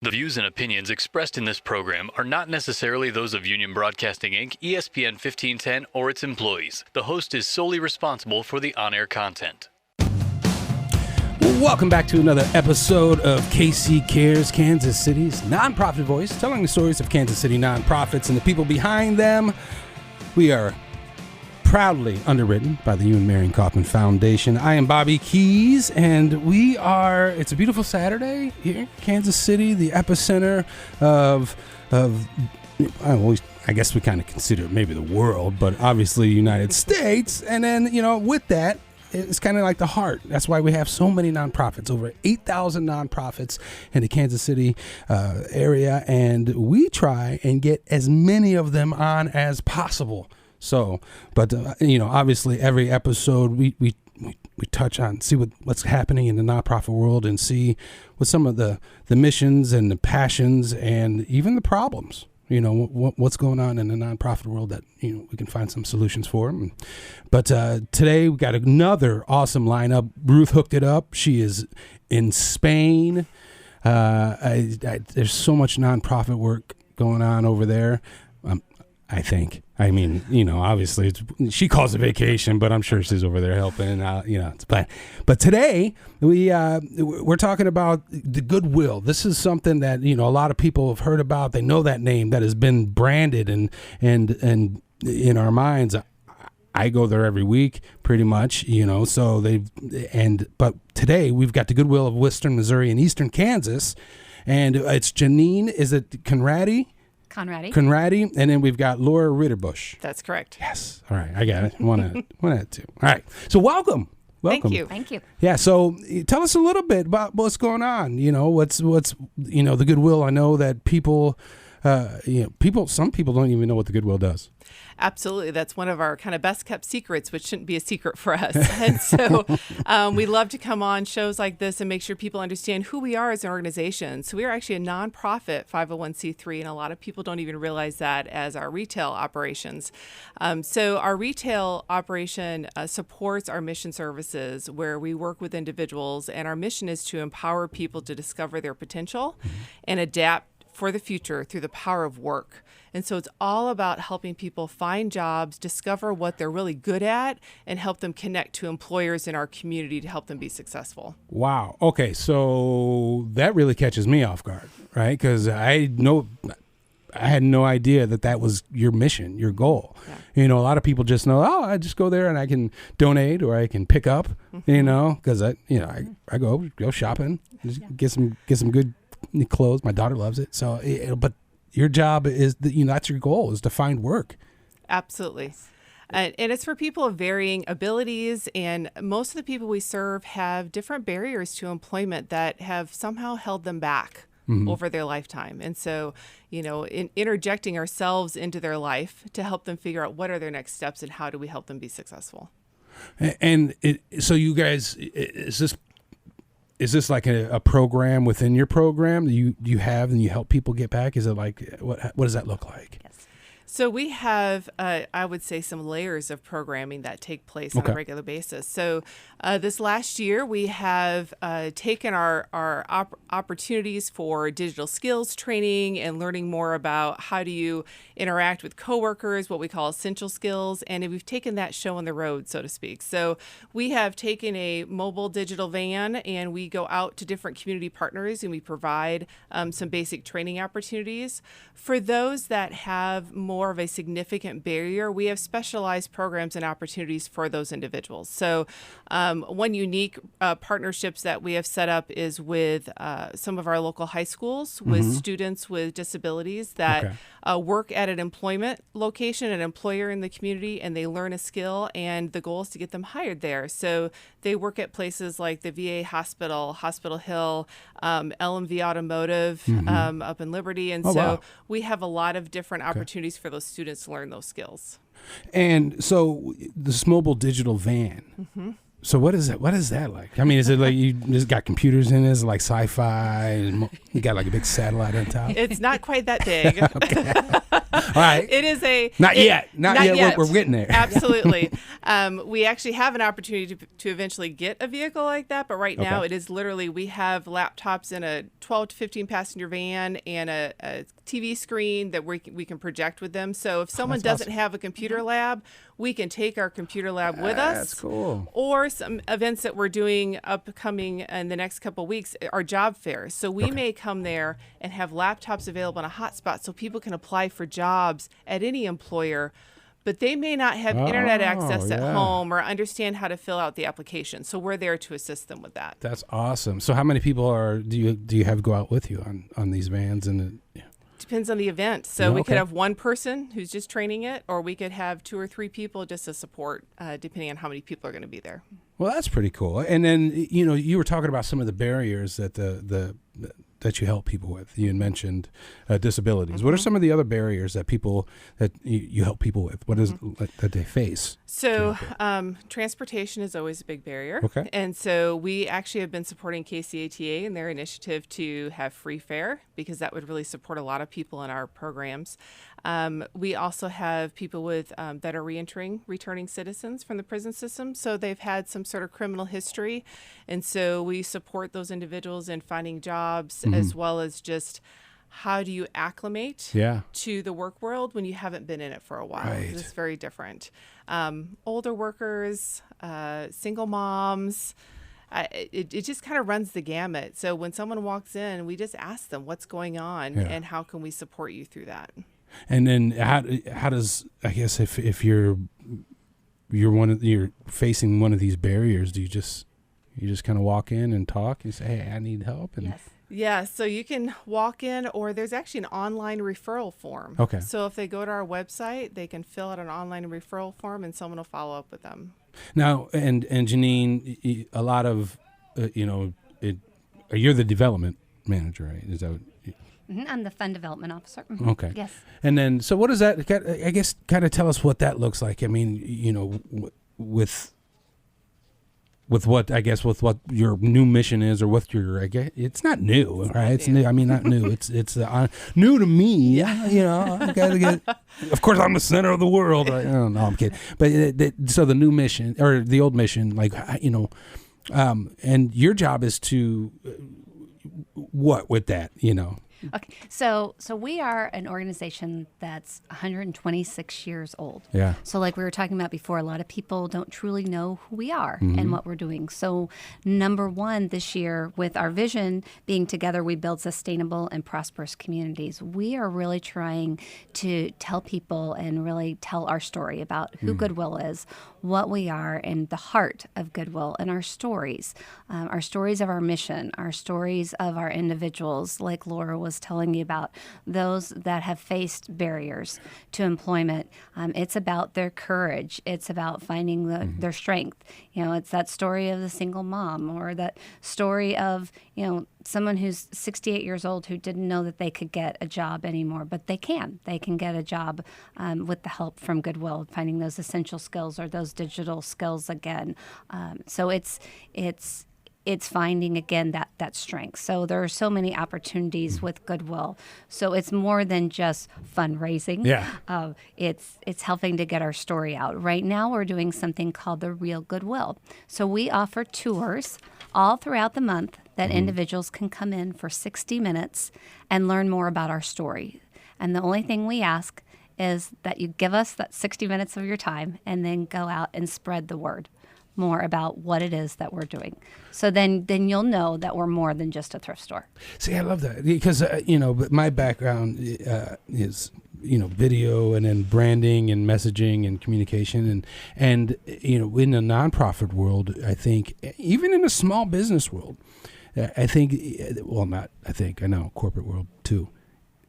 The views and opinions expressed in this program are not necessarily those of Union Broadcasting, Inc., ESPN 1510, or its employees. The host is solely responsible for the on-air content. Welcome back to another episode of KC Cares, Kansas City's nonprofit voice, telling the stories of Kansas City nonprofits and the people behind them. We are proudly underwritten by the Ewan Marion Kaufman Foundation. I am Bobby Keys, and it's a beautiful Saturday here in Kansas City, the epicenter of I guess we kind of consider it maybe the world, but obviously United States. And then, with that, it's kind of like the heart. That's why we have so many nonprofits, over 8,000 nonprofits in the Kansas City area, and we try and get as many of them on as possible. So, but obviously every episode we touch on, see what's happening in the nonprofit world and see what some of the missions and the passions and even the problems, what's going on in the nonprofit world that, we can find some solutions for. But today we got another awesome lineup. Ruth hooked it up. She is in Spain. There's so much nonprofit work going on over there. I think. I mean, obviously she calls it vacation, but I'm sure she's over there helping. But today we're talking about the Goodwill. This is something that a lot of people have heard about. They know that name that has been branded and in our minds. I go there every week, pretty much. So but today we've got the Goodwill of Western Missouri and Eastern Kansas, and it's Jeanine. Is it Conrady? Conrady, and then we've got Laura Ritterbush. That's correct. Yes. All right, I got it. One at two. All right. So welcome. Thank you. Yeah. So tell us a little bit about what's going on. What's the Goodwill. I know that people, some people don't even know what the Goodwill does. Absolutely. That's one of our kind of best kept secrets, which shouldn't be a secret for us. And so we love to come on shows like this and make sure people understand who we are as an organization. So we are actually a nonprofit 501c3, and a lot of people don't even realize that as our retail operations. So our retail operation supports our mission services, where we work with individuals, and our mission is to empower people to discover their potential and adapt for the future through the power of work. And so it's all about helping people find jobs, discover what they're really good at, and help them connect to employers in our community to help them be successful. Wow. Okay, so that really catches me off guard, right? Because I had no idea that was your mission, your goal. Yeah. A lot of people just know, I just go there and I can donate or I can pick up, because I go shopping, just get some good clothes. My daughter loves it. So, but your job is that's your goal, is to find work. Absolutely. And it's for people of varying abilities, and most of the people we serve have different barriers to employment that have somehow held them back over their lifetime. And so, in interjecting ourselves into their life to help them figure out what are their next steps and how do we help them be successful. And so you guys, is this like a program within your program that you have and you help people get back? Is it like, what does that look like? Yes. So we have, I would say, some layers of programming that take place on a regular basis. So this last year, we have taken our opportunities for digital skills training and learning more about how do you interact with coworkers, what we call essential skills, and we've taken that show on the road, so to speak. So we have taken a mobile digital van, and we go out to different community partners, and we provide some basic training opportunities. For those that have more of a significant barrier, we have specialized programs and opportunities for those individuals. So one unique partnerships that we have set up is with some of our local high schools with students with disabilities that work at an employment location, an employer in the community, and they learn a skill, and the goal is to get them hired there. So they work at places like the VA Hospital, Hospital Hill, LMV Automotive up in Liberty. And we have a lot of different opportunities for those students to learn those skills. And so this mobile digital van, so what is that? What is that like? I mean, is it like you just got computers in it? Is it like sci-fi? And you got like a big satellite on top? It's not quite that big. All right. It is not yet. We're getting there. Absolutely. We actually have an opportunity to eventually get a vehicle like that, but right now it is literally, we have laptops in a 12 to 15 passenger van and a TV screen that we can project with them. So if someone doesn't have a computer lab, we can take our computer lab with us. That's cool. Or some events that we're doing upcoming in the next couple of weeks are job fairs. So we may come there and have laptops available in a hotspot so people can apply for jobs at any employer, but they may not have internet access at home or understand how to fill out the application. So we're there to assist them with that. That's awesome. So how many people do you have go out with you on these vans? And Depends on the event. So we could have one person who's just training it, or we could have 2 or 3 people just to support, depending on how many people are going to be there. Well, that's pretty cool. And then, you were talking about some of the barriers that that you help people with. You had mentioned disabilities. What are some of the other barriers that you help people with? What is that they face? So transportation is always a big barrier. Okay. And so we actually have been supporting KCATA in their initiative to have free fare, because that would really support a lot of people in our programs. We also have people with that are returning citizens from the prison system. So they've had some sort of criminal history. And so we support those individuals in finding jobs, as well as just how do you acclimate to the work world when you haven't been in it for a while. Right. It's very different. Older workers, single moms, it just kind of runs the gamut. So when someone walks in, we just ask them what's going on and how can we support you through that. And then how does, I guess, if you're facing one of these barriers, do you just kind of walk in and talk and say, hey, I need help? And Yes. Yeah, so you can walk in, or there's actually an online referral form. Okay. So if they go to our website, they can fill out an online referral form, and someone will follow up with them. Now, and Jeanine, a lot of, you're the development manager, right? Is that what I'm the fund development officer. Okay. Yes. And then, so what does that, I guess, kind of tell us what that looks like? I mean, with what your new mission is, or what your, I guess, it's not new, right? It's new. I mean, not new. It's new to me. I gotta get. Of course, I'm the center of the world. No, I'm kidding. But so the new mission, or the old mission, and your job is to what with that, Okay, so we are an organization that's 126 years old. Yeah. So like we were talking about before, a lot of people don't truly know who we are and what we're doing. So number one, this year, with our vision being together, we build sustainable and prosperous communities. We are really trying to tell people and really tell our story about who Goodwill is, what we are, and the heart of Goodwill, and our stories of our mission, our stories of our individuals, like Laura was telling you about, those that have faced barriers to employment. It's about their courage. It's about finding their strength. It's that story of the single mom, or that story of, someone who's 68 years old who didn't know that they could get a job anymore, but they can. They can get a job with the help from Goodwill, finding those essential skills or those digital skills again. So it's finding, again, that strength. So there are so many opportunities with Goodwill. So it's more than just fundraising. Yeah. It's helping to get our story out. Right now we're doing something called the Real Goodwill. So we offer tours all throughout the month that individuals can come in for 60 minutes and learn more about our story. And the only thing we ask is that you give us that 60 minutes of your time and then go out and spread the word more about what it is that we're doing. So then you'll know that we're more than just a thrift store. See, I love that, because, my background is, video, and then branding and messaging and communication. And in the nonprofit world, I think, even in the small business world, I know corporate world too,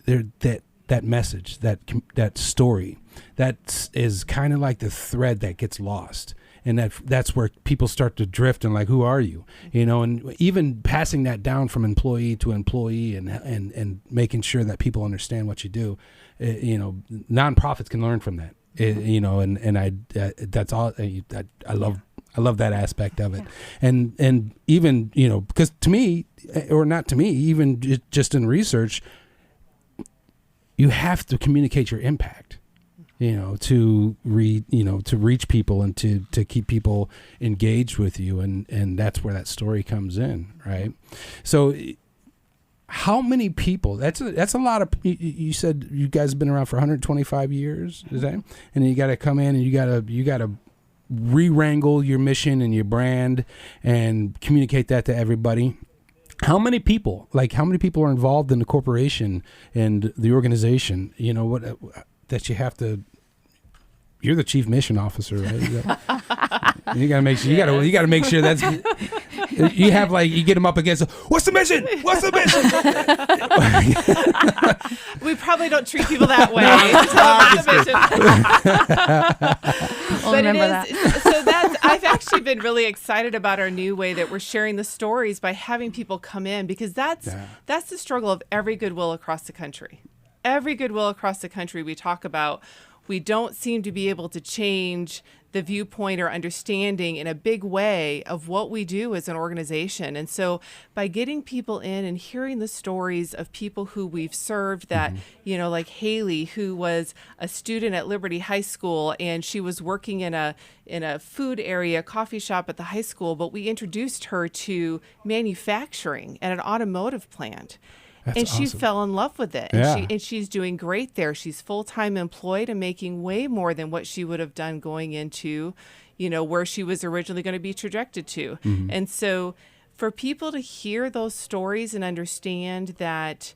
that message, that story, that is kind of like the thread that gets lost. And that's where people start to drift and who are you? And even passing that down from employee to employee, and making sure that people understand what you do. Nonprofits can learn from that. That's all. I love that aspect of it. And even because to me, or not to me, even just in research, you have to communicate your impact, to reach people and to keep people engaged with you. And that's where that story comes in. Right. So how many people, that's a lot of, you said you guys have been around for 125 years, is that? And you got to come in and you got to re-wrangle your mission and your brand and communicate that to everybody. How many people are involved in the corporation and the organization? That you have to. You're the chief mission officer, right? You got to make sure. You got to make sure that's. You have you get them up against. What's the mission? What's the mission? We probably don't treat people that way. But it is. So I've actually been really excited about our new way that we're sharing the stories by having people come in, because that's the struggle of every Goodwill across the country. Every Goodwill across the country, we talk about, we don't seem to be able to change the viewpoint or understanding in a big way of what we do as an organization. And so by getting people in and hearing the stories of people who we've served that, like Haley, who was a student at Liberty High School, and she was working in a food area, coffee shop at the high school, but we introduced her to manufacturing at an automotive plant. That's awesome. She fell in love with it. And she's doing great there. She's full-time employed and making way more than what she would have done going into, where she was originally going to be trajected to. Mm-hmm. And so for people to hear those stories and understand that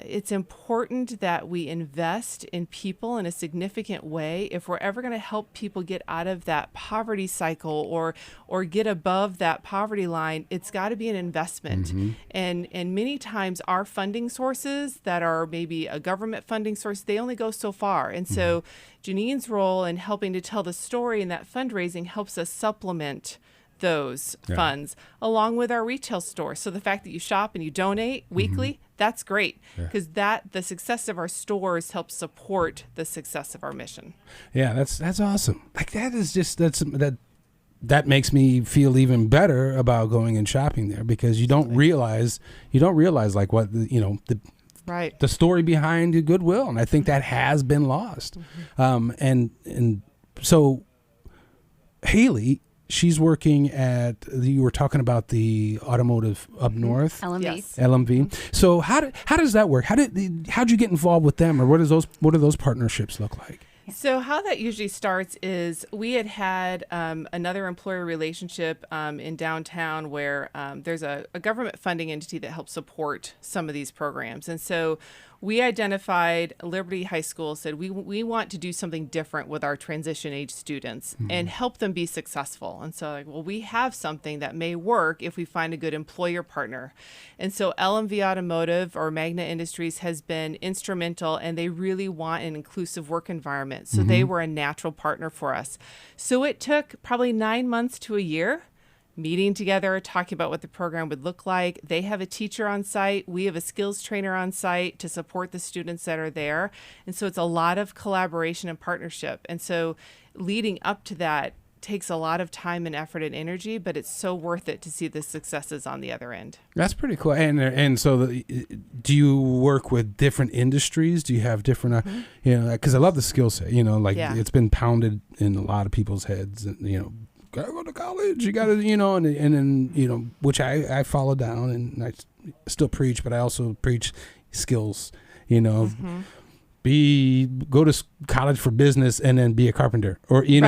it's important that we invest in people in a significant way if we're ever going to help people get out of that poverty cycle or get above that poverty line. It's got to be an investment. Mm-hmm. And many times our funding sources that are maybe a government funding source, they only go so far. And so Jeanine's role in helping to tell the story and that fundraising helps us supplement those funds along with our retail store. So the fact that you shop and you donate weekly, that's great, because the success of our stores helps support the success of our mission. Yeah, that's awesome. That is just that makes me feel even better about going and shopping there, because you don't realize what the story behind the Goodwill, and I think that has been lost. And so Haley, she's working at, you were talking about the automotive up north, LMV. Yes. LMV. So how does that work? How'd you get involved with them, or what do those partnerships look like? So how that usually starts is we had another employer relationship in downtown where there's a government funding entity that helps support some of these programs. And so we identified Liberty High School, said we want to do something different with our transition age students and help them be successful. And so we have something that may work if we find a good employer partner. And so LMV Automotive or Magna Industries has been instrumental, and they really want an inclusive work environment. So they were a natural partner for us. So it took probably 9 months to a year meeting together, talking about what the program would look like. They have a teacher on site. We have a skills trainer on site to support the students that are there. And so it's a lot of collaboration and partnership. And so leading up to that takes a lot of time and effort and energy, but it's so worth it to see the successes on the other end. That's pretty cool. And so do you work with different industries? Do you have different, because I love the skill set, it's been pounded in a lot of people's heads, and, gotta go to college, you gotta, and then, which I follow down, and I still preach, but I also preach skills, go to college for business and then be a carpenter, or, and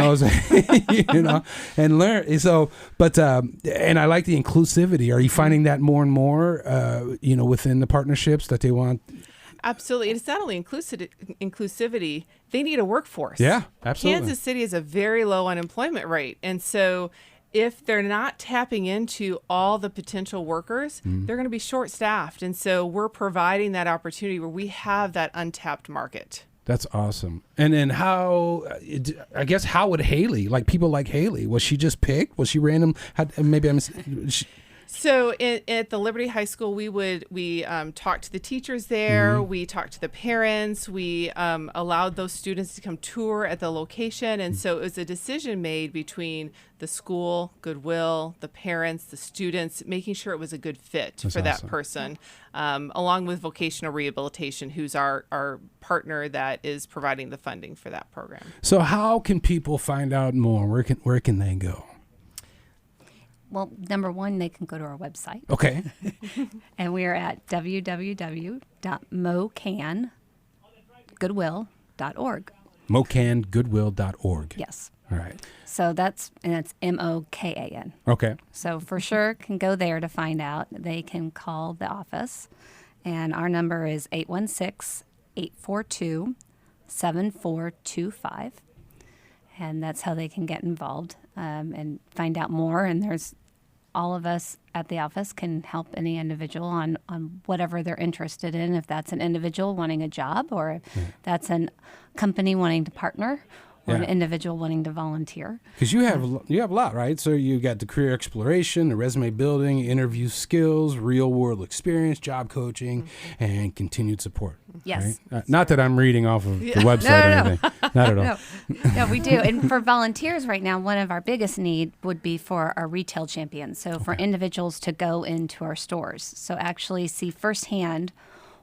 learn. So, but, and I like the inclusivity. Are you finding that more and more, within the partnerships that they want? Absolutely. And it's not only inclusivity, they need a workforce. Yeah, absolutely. Kansas City has a very low unemployment rate. And so if they're not tapping into all the potential workers, they're going to be short-staffed. And so we're providing that opportunity where we have that untapped market. That's awesome. And then how would Haley, people like Haley, was she just picked? Was she random? So at the Liberty High School, we talked to the teachers there. We talked to the parents. We allowed those students to come tour at the location. And so it was a decision made between the school, Goodwill, the parents, the students, making sure it was a good fit for that person, along with vocational rehabilitation, who's our partner that is providing the funding for that program. So how can people find out more? Where can they go? Well, number one, they can go to our website. Okay. And we are at www.mocangoodwill.org. mocangoodwill.org. Yes. All right. So that's MOKAN. Okay. So for sure can go there to find out. They can call the office, and our number is 816-842-7425. And that's how they can get involved and find out more. And there's all of us at the office can help any individual on whatever they're interested in, if that's an individual wanting a job or if that's a company wanting to partner or an individual wanting to volunteer. Because you have a lot, right? So you got the career exploration, the resume building, interview skills, real world experience, job coaching, and continued support. Yes. Right? Not that I'm reading off of the website or anything. Not at all. No, we do. And for volunteers right now, one of our biggest need would be for our retail champions. So for individuals to go into our stores. So actually see firsthand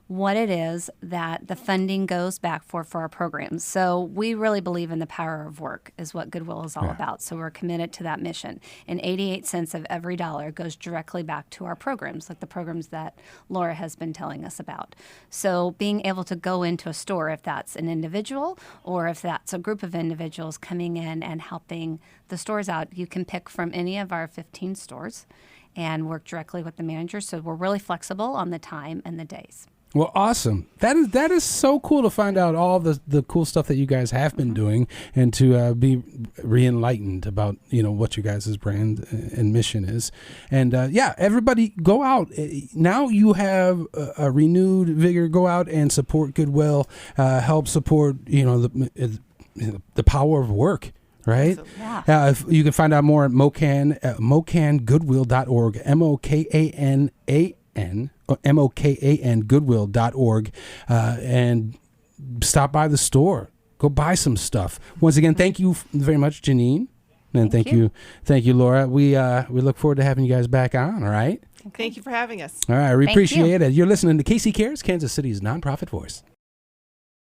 what it is that the funding goes back for our programs. So we really believe in the power of work is what Goodwill is all about. So we're committed to that mission. And 88 cents of every dollar goes directly back to our programs, like the programs that Laura has been telling us about. So being able to go into a store, if that's an individual or if that's a group of individuals coming in and helping the stores out, you can pick from any of our 15 stores and work directly with the manager. So we're really flexible on the time and the days. Well, awesome. That is so cool to find out all the cool stuff that you guys have been doing and to be re-enlightened about, what your guys' brand and mission is. And everybody go out. Now you have a renewed vigor. Go out and support Goodwill, help support, the power of work. Right? Yeah. You can find out more at mocangoodwill.org, MOKAN Goodwill.org, and stop by the store. Go buy some stuff. Once again, thank you very much, Jeanine, and thank you, Laura. We look forward to having you guys back on. All right. Thank you for having us. All right, we appreciate it. You're listening to KC Cares, Kansas City's nonprofit voice.